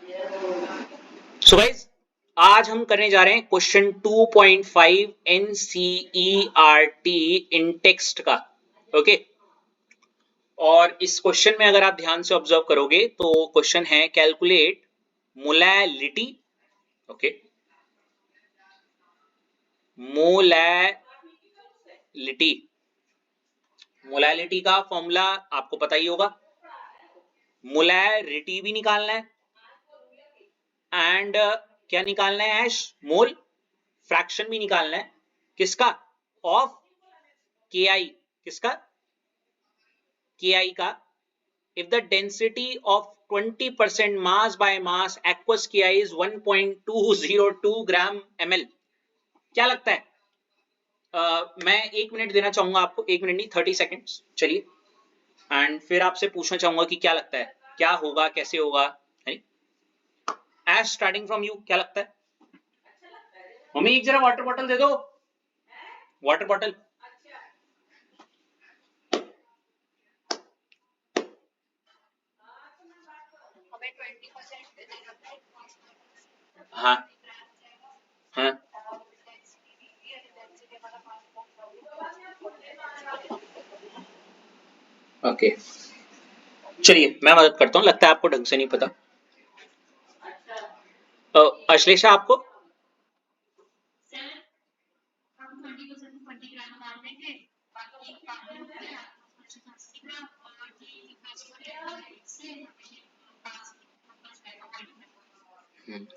So guys, आज हम करने जा रहे हैं क्वेश्चन 2.5 एनसीईआरटी इन टेक्स्ट का। ओके, और इस क्वेश्चन में अगर आप ध्यान से ऑब्जर्व करोगे तो क्वेश्चन है calculate molality. Okay, molality. Molality का फॉर्मूला आपको पता ही होगा। मोलैरिटी भी निकालना है एंड क्या निकालना है ऐश? मोल फ्रैक्शन भी निकालना है। किसका? ऑफ के आई। किसका? के आई का। if the density of 20% mass by mass aqueous Ki is 1.202 gram ml, क्या लगता है? मैं 1 मिनट देना चाहूंगा आपको, 1 मिनट नहीं 30 सेकेंड्स। चलिए, एंड फिर आपसे पूछना चाहूंगा कि क्या लगता है, क्या होगा, कैसे होगा। एज स्टार्टिंग फ्रॉम यू, क्या लगता है? मम्मी एक जरा वाटर बॉटल दे दो, वाटर बॉटल। हाँ हाँ, ओके चलिए मैं मदद करता हूँ। लगता है आपको ढंग से नहीं पता। अश्लेषा आपको?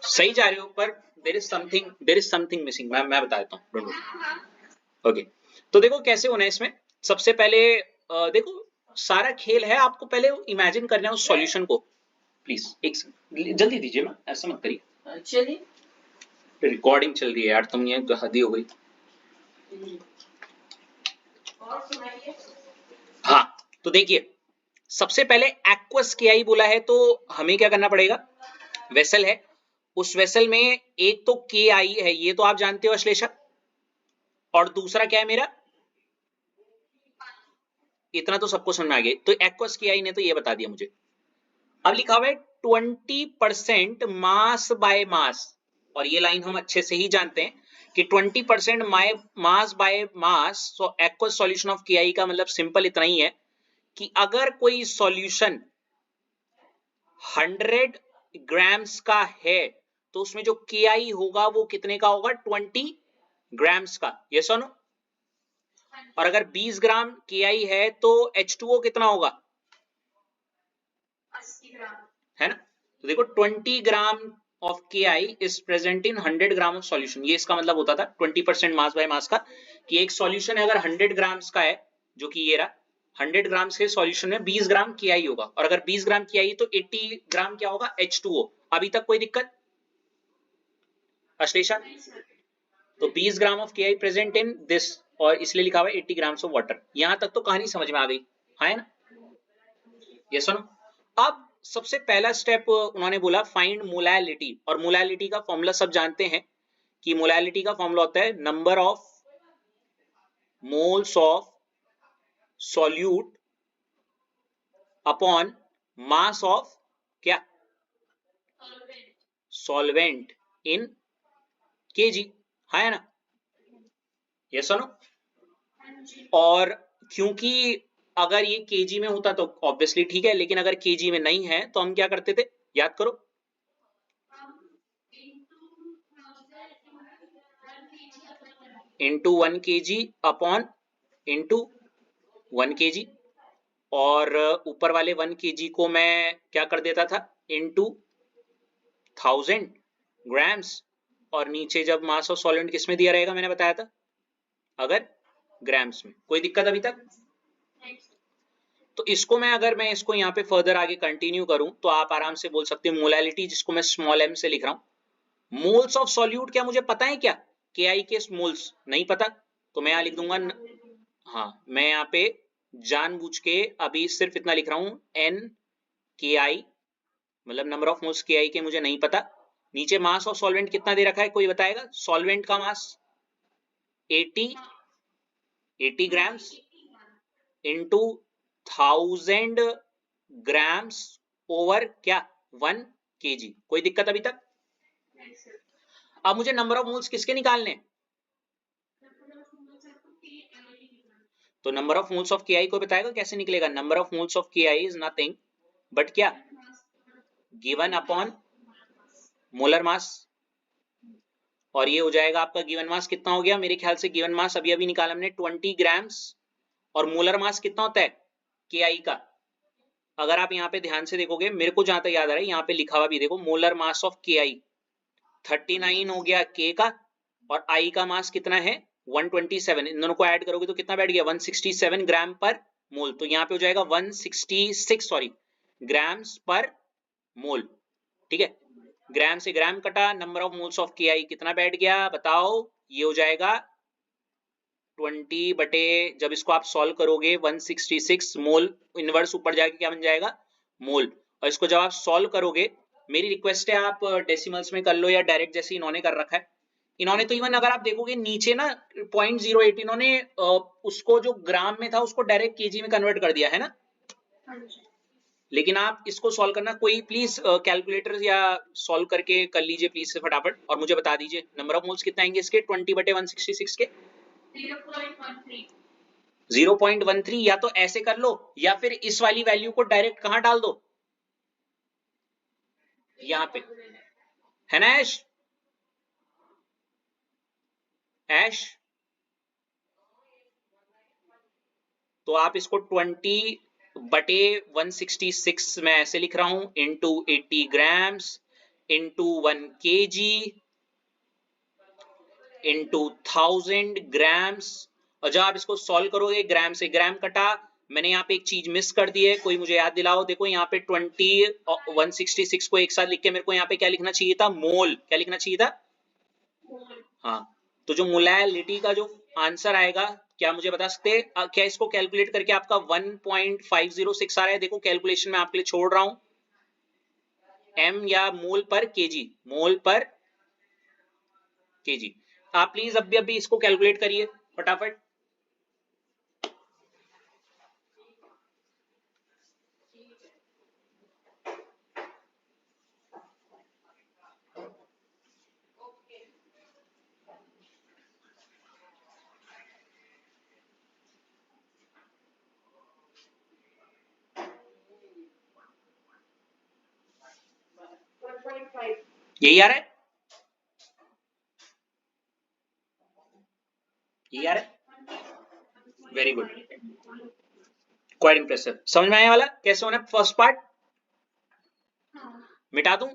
सही जा रहे हो, पर देर इज समथिंग मिसिंग। मैं बता देता हूँ। ओके, तो देखो कैसे होना है इसमें। सबसे पहले देखो, सारा खेल है, आपको पहले इमेजिन करना है उस सॉल्यूशन को। प्लीज एक जल्दी दीजिए ना, ऐसा मत करिए। चलिए, रिकॉर्डिंग चल रही है यार, तुम ये हदी हो गई। हाँ, तो देखिए, सबसे पहले एक्वस के आई बोला है, तो हमें क्या करना पड़ेगा? वेसल है, उस वेसल में एक तो के आई है, ये तो आप जानते हो अश्लेषा, और दूसरा क्या है मेरा? इतना तो सबको समझ में आ गया। तो एक्वस के आई ने तो ये बता दिया मुझे। अब लिखा हुआ है 20% मास बाय मास, और ये लाइन हम अच्छे से ही जानते हैं कि 20% mass by mass. So aqueous solution of K आई का मतलब सिंपल इतना ही है कि अगर कोई सॉल्यूशन 100 ग्राम्स का है तो उसमें जो के आई होगा वो कितने का होगा? 20 ग्राम्स का। ये सुनो, और अगर 20 ग्राम के आई है तो H2O कितना होगा? 80 ग्राम, है ना? तो देखो 20 gram of K I is present in 100 gram of solution. ये इसका मतलब होता था 20% मास बाय मास का, कि एक सॉल्यूशन है अगर 100 ग्राम्स का है, जो कि ये रहा, 100 ग्राम्स के सॉल्यूशन में 20 ग्राम के आई होगा, और अगर 20 ग्राम के आई तो 80 ग्राम क्या होगा? H2O। अभी तक कोई दिक्कत अश्लेषा? तो 20 gram of K I present in this, और इसलिए लिखा हुआ है 80 ग्राम्स ऑफ वाटर। यहां तक तो कहानी समझ में आ गई, है ना? ये सुनो, अब सबसे पहला स्टेप उन्होंने बोला फाइंड मोलैलिटी, और मोलैलिटी का फॉर्मूला सब जानते हैं कि मोलैलिटी का फॉर्मूला होता है number of moles of solute upon mass of क्या? सॉल्वेंट इन केजी, है ना? ये सुनो, और क्योंकि अगर ये केजी में होता तो ऑब्वियसली ठीक है, लेकिन अगर केजी में नहीं है तो हम क्या करते थे? याद करो, into 1 kg upon into 1 kg, और ऊपर वाले 1 kg को मैं क्या कर देता था? इंटू 1000 ग्राम्स, और नीचे जब मास ऑफ सॉल्वेंट किसमें दिया रहेगा मैंने बताया था? अगर ग्राम्स में। कोई दिक्कत अभी तक? तो इसको मैं इसको यहाँ पे फर्दर आगे कंटिन्यू करूं तो आप आराम से बोल सकते हैं मोलैलिटी, जिसको मैं स्मॉल m से लिख रहा हूं। मोल्स ऑफ सॉल्यूट क्या मुझे पता है क्या? के आई के मोल्स नहीं पता, तो मैं यहां लिख दूंगा हाँ, मैं यहाँ पे जानबूझ के अभी सिर्फ इतना लिख रहा हूं, एन के आई, मतलब नंबर ऑफ मोल्स के आई के मुझे नहीं पता। नीचे मास ऑफ सॉल्वेंट कितना दे रखा है, कोई बताएगा? सॉल्वेंट का मास 80 ग्राम्स इंटू 1000 ग्राम्स ओवर क्या? 1 केजी। कोई दिक्कत अभी तक? अब मुझे नंबर ऑफ मोल्स किसके निकालने? तो number of moles of KI को बताएगा कैसे निकलेगा? Number of moles of KI is nothing but क्या? Given upon molar mass. और ये हो जाएगा आपका गिवन मास कितना हो गया? मेरे ख्याल से गिवन मास अभी अभी निकाला हमने 20 ग्राम्स। और मोलर मास कितना होता है KI का? अगर आप यहाँ पे ध्यान से देखोगे, मेरे को जहां तक याद आ रहा है यहाँ पे लिखा हुआ भी देखो, मोलर मास ऑफ KI 39 हो गया K का, और I का मास कितना है 127। इन दोनों को ऐड करोगे तो कितना बैठ गया 167 ग्राम पर मोल। तो यहाँ पे हो जाएगा 166 ग्राम्स पर मोल। ठीक है, ग्राम से ग्राम कटा, number of moles of KI कितना बैठ गया बताओ? ये हो जाएगा 20 बटे, जब इसको आप सॉल्व करोगे 166 मोल, इनवर्स ऊपर जाके क्या बन जाएगा? मोल। और इसको जब आप सॉल्व करोगे, मेरी रिक्वेस्ट है आप डेसिमल्स में कर लो या डायरेक्ट जैसे इन्होंने कर रखा है। इन्होंने तो इवन अगर आप देखोगे नीचे ना 0.08 इन्होंने उसको जो ग्राम में था उसको डायरेक्ट केजी में कन्वर्ट कर दिया है ना। लेकिन आप इसको सॉल्व करना, कोई प्लीज कैलकुलेटर या सॉल्व करके कर लीजिए प्लीज से फटाफट, और मुझे बता दीजिए नंबर ऑफ मोल्स कितना आएंगे इसके 20 बटे 166 के? 0.13। या तो ऐसे कर लो या फिर इस वाली वैल्यू को डायरेक्ट कहां डाल दो? यहां पे है ना ऐश? ऐश तो आप इसको 20 बटे 166 में ऐसे लिख रहा हूं, into 80 grams into 1 kg into 1000 grams. और जब आप इसको सॉल्व करोगे, ग्राम से ग्राम कटा, मैंने यहाँ पे एक चीज मिस कर दी है, कोई मुझे याद दिलाओ। देखो यहाँ पे 20 और 166 को एक साथ लिख के मेरे को यहाँ पे क्या लिखना चाहिए था? मोल। क्या लिखना चाहिए था? हाँ, तो जो मोलैलिटी का जो आंसर आएगा, क्या मुझे बता सकते हैं? क्या इसको कैलकुलेट करके आपका 1.506 आ रहा है? देखो कैलकुलेशन में आपके लिए छोड़ रहा हूं, एम या मोल पर केजी, मोल पर केजी। आप प्लीज अभी इसको कैलकुलेट करिए फटाफट। यही आ रहा है? यही आ रहा है? Very good, quite impressive. समझ में आने वाला कैसे होना है फर्स्ट पार्ट? मिटा दूं?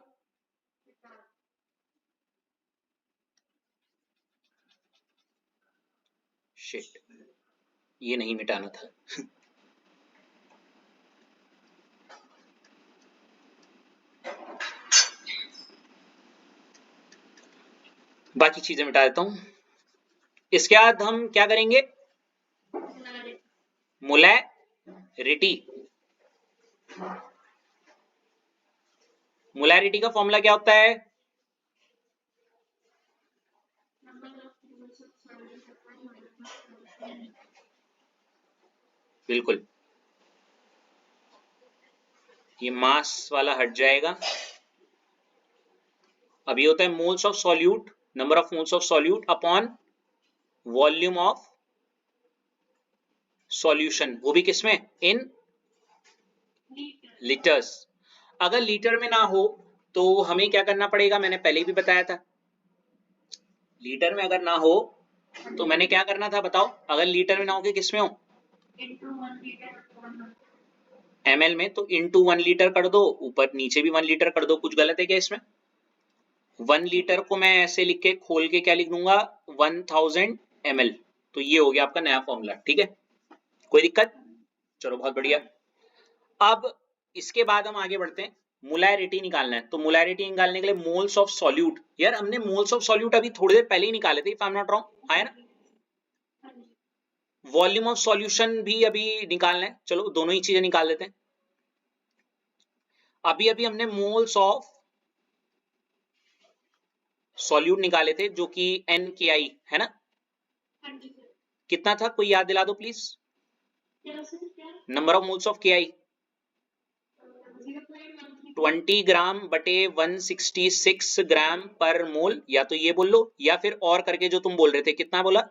शिट, ये नहीं मिटाना था। बाकी चीजें मिटा देता हूं। इसके बाद हम क्या करेंगे? मोलैरिटी। मोलैरिटी का फॉर्मूला क्या होता है? बिल्कुल, ये मास वाला हट जाएगा। अब ये होता है moles of solute, number of moles of solute upon volume of solution, वो भी किसमें? इन लीटर्स। अगर लीटर में ना हो तो हमें क्या करना पड़ेगा? मैंने पहले भी बताया था, लीटर में अगर ना हो तो मैंने क्या करना था बताओ? अगर लीटर में ना हो कि किस में हो? ml में, तो इंटू 1 लीटर कर दो, ऊपर नीचे भी 1 लीटर कर दो। कुछ गलत है क्या इसमें? 1 लीटर को मैं ऐसे लिख के खोल के क्या लिख दूंगा? 1000 ml। तो ये हो गया आपका नया फॉर्मूला। ठीक है, कोई दिक्कत? चलो बहुत बढ़िया। अब इसके बाद हम आगे बढ़ते हैं, मोलैरिटी निकालना है। तो मोलैरिटी निकालने के लिए मोल्स ऑफ सॉल्यूट, यार हमने मोल्स ऑफ सॉल्यूट अभी थोड़ी देर पहले ही निकाले थे, if I am not wrong, आया ना? वॉल्यूम ऑफ सॉल्यूशन भी अभी निकालना है, चलो दोनों ही चीजें निकाल लेते हैं। अभी अभी हमने मोल्स ऑफ सॉल्यूट निकाले थे जो कि NKI है ना? कितना था, कोई याद दिला दो please? Number of moles of KI 20 ग्राम बटे 166 ग्राम पर मोल, या तो ये बोल लो या फिर और करके जो तुम बोल रहे थे, कितना बोला?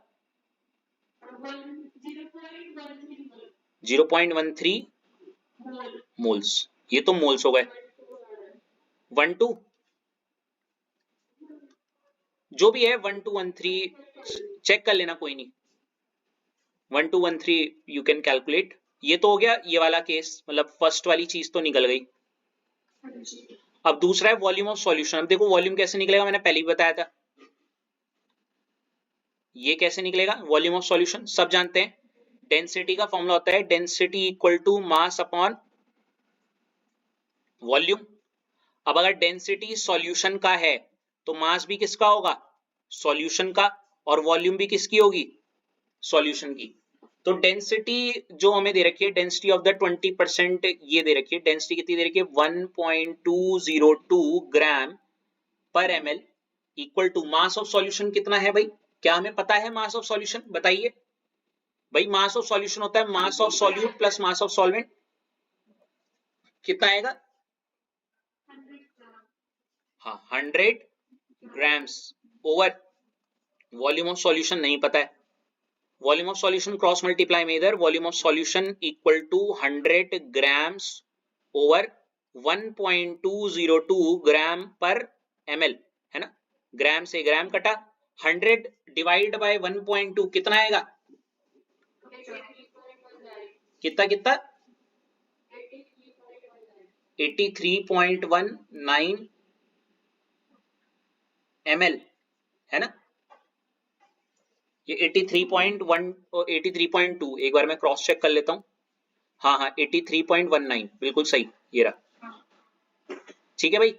0.13 मोल्स। ये तो मोल्स हो गए। 12 जो भी है, 1213 चेक कर लेना, कोई नहीं। 1213 यू कैन कैलकुलेट। ये तो हो गया ये वाला केस, मतलब फर्स्ट वाली चीज तो निकल गई। अब दूसरा है वॉल्यूम ऑफ सॉल्यूशन। अब देखो वॉल्यूम कैसे निकलेगा, मैंने पहले ही बताया था। ये कैसे निकलेगा वॉल्यूम ऑफ सॉल्यूशन, सब जानते हैं। डेंसिटी का फॉर्मूला होता है density equal to mass upon volume. अब अगर डेंसिटी सॉल्यूशन का है तो मास भी किसका होगा? सॉल्यूशन का। और वॉल्यूम भी किसकी होगी? सॉल्यूशन की। तो डेंसिटी जो हमें दे रखी है, डेंसिटी ऑफ द 20%, ये दे रखी है। डेंसिटी कितनी दे रखी है? 1.202 gram per ml equal to mass of solution कितना है भाई? क्या हमें पता है मास ऑफ सॉल्यूशन? बताइए भाई। मास ऑफ सॉल्यूशन होता है mass of solute plus mass of solvent. कितना आएगा? हाँ, 100 grams over volume of solution नहीं पता है। Volume of solution cross multiply में इधर volume of solution equal to 100 grams over 1.202 gram per ml, है ना। ग्राम से ग्राम कटा, 100 डिवाइड बाय 1.2 कितना आएगा? कितना कितना? 83.19 ml, है ना। ये 83.1 और 83.2, एक बार मैं क्रॉस चेक कर लेता हूं। हाँ हाँ, 83.19 बिल्कुल सही, ये रहा। ठीक है भाई।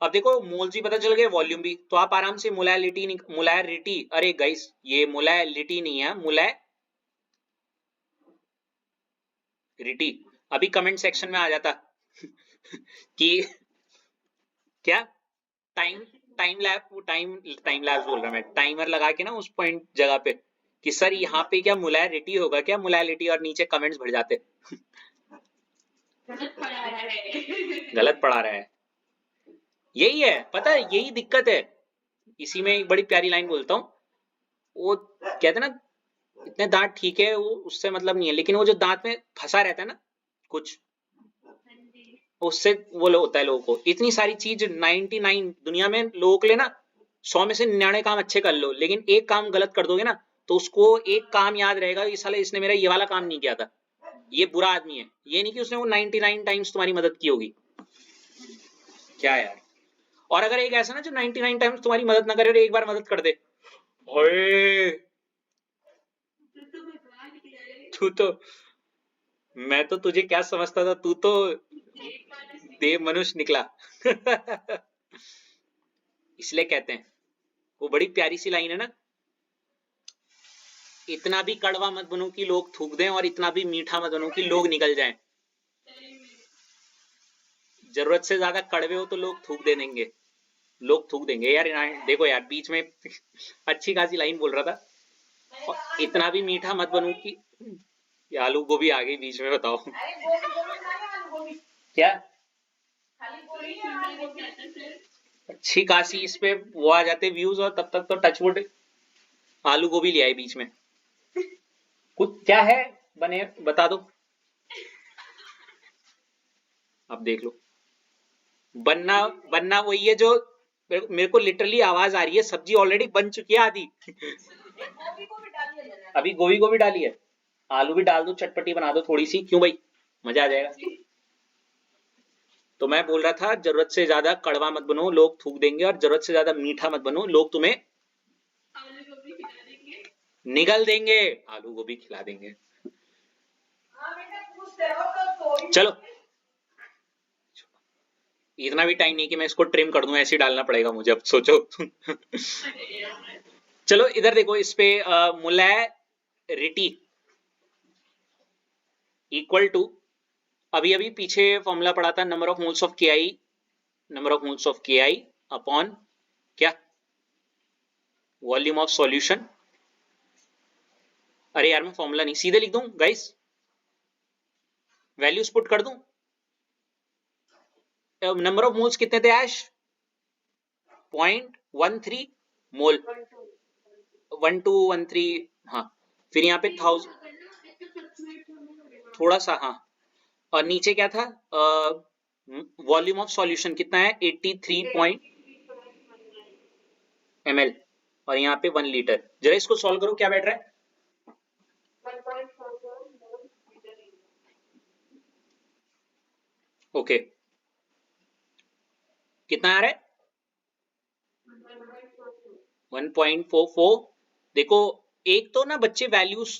अब देखो मोल्स भी पता चल गए, वॉल्यूम भी, तो आप आराम से मोलैरिटी, अरे गाइस ये मोलैरिटी नहीं है, मोलैरिटी। अभी कमेंट सेक्शन में आ जाता कि क्या टाइम टाइम लैप्स बोल रहा मैं, टाइमर लगा के ना उस पॉइंट जगह पे कि सर यहाँ पे क्या मोलैरिटी होगा क्या, मोलैरिटी, और नीचे कमेंट्स भर जाते गलत पढ़ा रहा है। यही है, पता है, यही दिक्कत है। इसी में एक बड़ी प्यारी लाइन बोलता हूँ, वो कहते ना, इतने दांत ठीक है, वो उससे मतलब नहीं है, लेकिन वो जो दांत में फंसा रहता है ना कुछ, उससे वो होता है लोगों को। इतनी सारी चीज 99 दुनिया में लोगों के लिए ना, 100 में से 99 काम अच्छे कर लो, लेकिन एक काम गलत कर दोगे ना, तो उसको एक काम याद रहेगा, इस साले इसने मेरा ये वाला काम नहीं किया था, ये बुरा आदमी है। ये नहीं कि उसने वो 99 टाइम्स तुम्हारी मदद की होगी। क्या यार। और अगर एक ऐसा ना जो 99 टाइम्स तुम्हारी मदद ना करे और एक बार मदद कर दे, ओए तू तो, मैं तो तुझे क्या समझता था, तू तो देव मनुष्य निकला इसलिए कहते हैं, वो बड़ी प्यारी सी लाइन है ना, इतना भी कड़वा मत बनो कि लोग थूक दें, और इतना भी मीठा मत बनो कि लोग निकल जाएं। जरूरत से ज्यादा कड़वे हो तो लोग थूक दे देंगे, लोग थूक देंगे यार। देखो यार, बीच में अच्छी खासी लाइन बोल रहा था, और इतना भी मीठा मत बनूं कि, ये आलू गोभी आ गई बीच में, बताओ क्या। अच्छी खासी इस पे वो आ जाते व्यूज, और तब तक तो टचवुड आलू गोभी ले आए बीच में। कुछ क्या है बने, बता दो। अब देख लो, बनना बनना वही है जो, मेरे को लिटरली आवाज आ रही है, सब्जी ऑलरेडी बन चुकी है आधी अभी गोभी को भी डाली है, आलू भी डाल दो, चटपटी बना दो थोड़ी सी, क्यों भाई, मजा आ जाएगा। तो मैं बोल रहा था, जरूरत से ज्यादा कड़वा मत बनो, लोग थूक देंगे, और जरूरत से ज्यादा मीठा मत बनो, लोग तुम्हें निगल देंगे, आलू गोभी खिला देंगे। चलो, इतना भी टाइम नहीं कि मैं इसको ट्रिम कर दूं, ऐसे ही डालना पड़ेगा मुझे, अब सोचो चलो इधर देखो, इस पे मोलैरिटी इक्वल टू, अभी अभी पीछे फॉर्मूला पढ़ा था, number of moles of K I upon क्या, वॉल्यूम ऑफ सॉल्यूशन। अरे यार मैं फॉर्मूला नहीं सीधे लिख दूं गाइस, वैल्यूज पुट कर दूं? नंबर ऑफ मोल्स कितने थे ऐश? 0.13 मोल, 1213, हाँ। फिर यहाँ पे 1000 थोड़ा सा, हाँ। और नीचे क्या था? वॉल्यूम ऑफ सॉल्यूशन कितना है? 83 ml, और यहाँ पे 1 लीटर। जरा इसको सॉल्व करो, क्या बैठ रहा है? ओके, कितना आ रहा है? 1.44। देखो, एक तो ना बच्चे वैल्यूज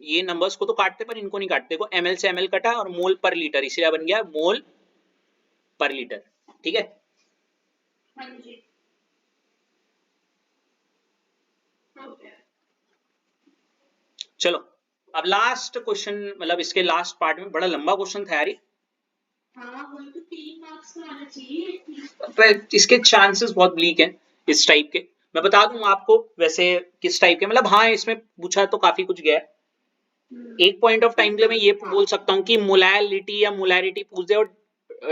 ये नंबर्स को तो काटते पर इनको नहीं काटते। देखो ml से ml कटा और मोल पर लीटर, इसलिए बन गया मोल पर लीटर। ठीक है, हाँ जी। चलो अब लास्ट क्वेश्चन, मतलब इसके लास्ट पार्ट में बड़ा लंबा क्वेश्चन था यार ये। हाँ, वो तो 3 मार्क्स का आना चाहिए। पर इसके चांसेस बहुत ब्लीक हैं इस टाइप के। मैं बता दूं आपको वैसे किस टाइप के, मतलब हाँ इसमें पूछा तो काफी कुछ गया है। एक पॉइंट ऑफ टाइम के लिए मैं ये बोल सकता हूँ कि मोलैलिटी या मोलैरिटी पूछ दे और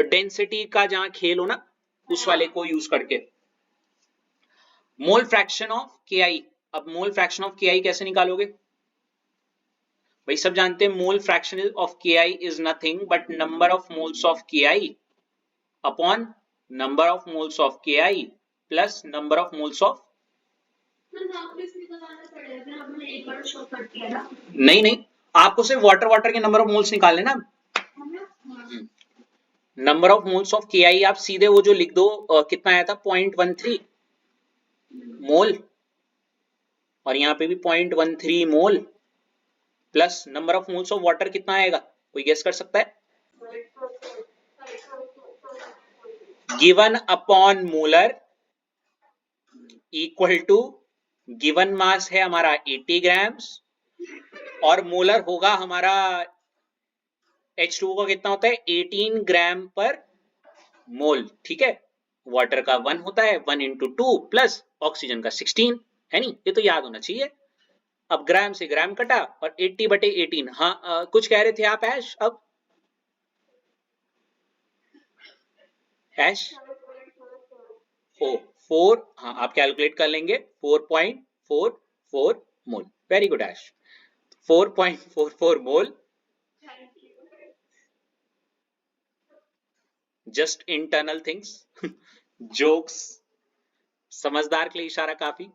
डेंसिटी का जहां खेल हो ना, उस वाले को यूज करके। मोल फ्रैक्शन ऑफ के आई। अब मोल फ्रैक्शन ऑफ के आई कैसे निकालोगे भाई? सब जानते हैं मोल fraction of K I is nothing but number of moles of K I upon number of moles of K I plus number of moles of. नहीं नहीं, आपको सिर्फ वाटर वाटर के नंबर ऑफ मोल्स निकालने ना। Number of moles of K आई आप सीधे वो जो लिख दो, कितना आया था? 0.13 मोल, और यहाँ पे भी 0.13 mole plus number of moles of water कितना आएगा? कोई गेस कर सकता है? Given upon molar equal to given mass है हमारा 80 ग्राम्स, और मोलर होगा हमारा H2O का कितना होता है? 18 ग्राम पर मोल। ठीक है, वाटर का 1 होता है, 1 इंटू 2 प्लस ऑक्सीजन का 16 है नहीं, ये तो याद होना चाहिए। अब ग्राम से ग्राम कटा और 80/18। हाँ, कुछ कह रहे थे आप ऐश? अब ऐश ओ 4, हाँ आप कैलकुलेट कर लेंगे 4.44 मोल। वेरी गुड ऐश, 4.44 मोल। जस्ट इंटरनल थिंग्स, जोक्स, समझदार के लिए इशारा काफी।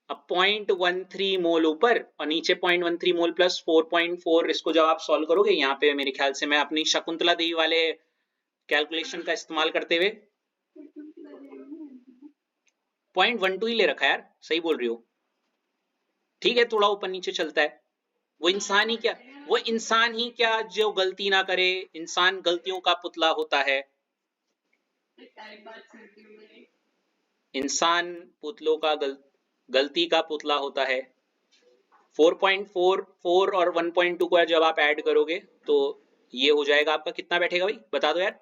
अब 0.13 मोल ऊपर और नीचे 0.13 मोल प्लस 4.4, इसको जब आप सॉल्व करोगे, यहाँ पे मेरे ख्याल से मैं अपनी शकुंतला देवी वाले कैलकुलेशन का इस्तेमाल करते हुए 0.12 ही ले रखा है यार, सही बोल रही हो। ठीक है, थोड़ा ऊपर नीचे चलता है। वो इंसान ही क्या, वो इंसान ही क्या जो गलती ना करे? इंसान गलतियों का पुतला होता है। इंसान पुतलों का गलती का पुतला होता है। 4.44 और 1.2 को जब आप ऐड करोगे तो ये हो जाएगा आपका, कितना बैठेगा भाई बता दो यार?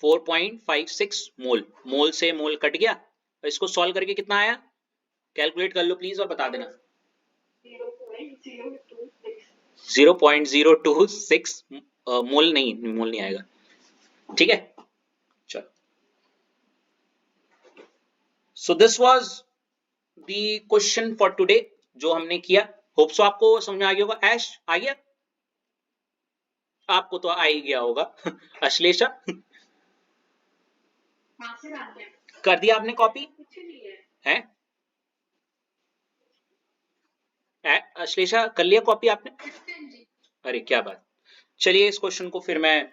4.56 मोल। मोल से मोल कट गया, और इसको सॉल्व करके कितना आया? कैलकुलेट कर लो प्लीज और बता देना। 0.026 मोल नहीं, मोल नहीं आएगा। ठीक है, चलो। So this was the question for today जो हमने किया। होप सो आपको समझ में आ गया होगा। ऐश आ गया? आपको तो आ ही गया होगा। अश्लेषा कर दिया आपने कॉपी? है अश्लेषा कर लिया कॉपी आपने? अरे क्या बात। चलिए इस क्वेश्चन को फिर मैं